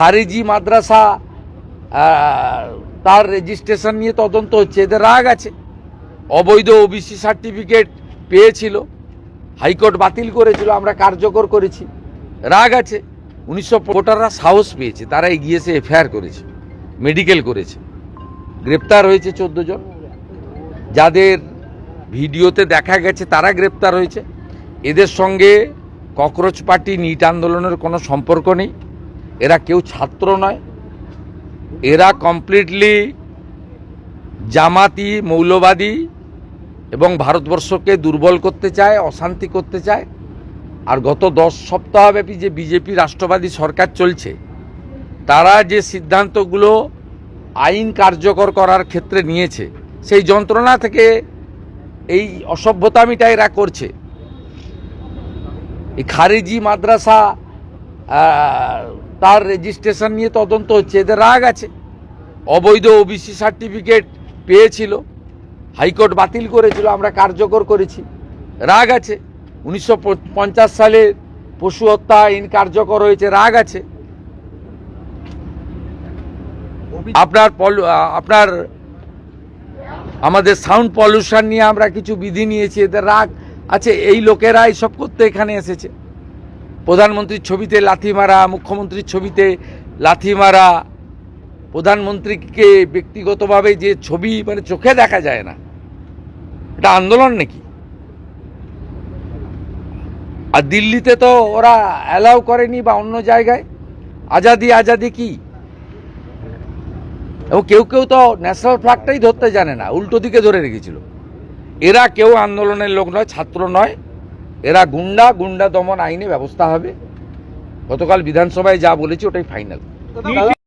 খারিজি মাদ্রাসা তার রেজিস্ট্রেশন নিয়ে তদন্ত হচ্ছে। এদের রাগ আছে, অবৈধ ওবিসি সার্টিফিকেট পেয়েছিল, হাইকোর্ট বাতিল করেছিল, আমরা কার্যকর করেছি। রাগ আছে। 1900 ভোটাররা সাহস পেয়েছে, তারা এগিয়েছে, এফআইআর করেছে, মেডিকেল করেছে, গ্রেপ্তার হয়েছে 14 জন। যাদের ভিডিওতে দেখা গেছে তারা গ্রেপ্তার হয়েছে। এদের সঙ্গে ককরোচ পার্টি নিট আন্দোলনের কোনো সম্পর্ক নেই। এরা কেউ ছাত্র নয়, এরা কমপ্লিটলি জামাতি, মৌলবাদী এবং ভারতবর্ষকে দুর্বল করতে চায়, অশান্তি করতে চায়। আর গত 10 সপ্তাহব্যাপী যে বিজেপি রাষ্ট্রবাদী সরকার চলছে, তারা যে সিদ্ধান্তগুলো আইন কার্যকর করার ক্ষেত্রে নিয়েছে, সেই যন্ত্রণা থেকে এই অসভ্যতামিটা এরা করছে। এই খারিজি মাদ্রাসা তার রেজিস্ট্রেশন নিয়ে তদন্ত হচ্ছে। এদের রাগ আছে, অবৈধ ওবিসি সার্টিফিকেট পেয়েছিল, হাইকোর্ট বাতিল করেছিল, আমরা কার্যকর করেছি। রাগ আছে। 1950 সালে পশু হত্যা আইন কার্যকর হয়েছে। রাগ আছে। আপনার আমাদের সাউন্ড পলিউশন নিয়ে আমরা কিছু বিধি নিয়েছি। এদের রাগ আছে। এই লোকেরা এইসব করতে এখানে এসেছে। প্রধানমন্ত্রীর ছবিতে লাথি মারা, মুখ্যমন্ত্রীর ছবিতে লাথি মারা, প্রধানমন্ত্রীকে ব্যক্তিগতভাবে যে ছবি মানে চোখে দেখা যায় না, এটা আন্দোলন নাকি? আর দিল্লিতে তো ওরা অ্যালাউ করেনি, বা অন্য জায়গায়। আজাদি আজাদি কি? এবং কেউ কেউ তো ন্যাশনাল ফ্ল্যাগটাই ধরতে জানে না, উল্টো দিকে ধরে রেখেছিল। এরা কেউ আন্দোলনের লোক নয়, ছাত্র নয়, এরা গুন্ডা দমন আইনে ব্যবস্থা হবে। গতকাল বিধানসভায় যা বলেছি ওটাই ফাইনাল।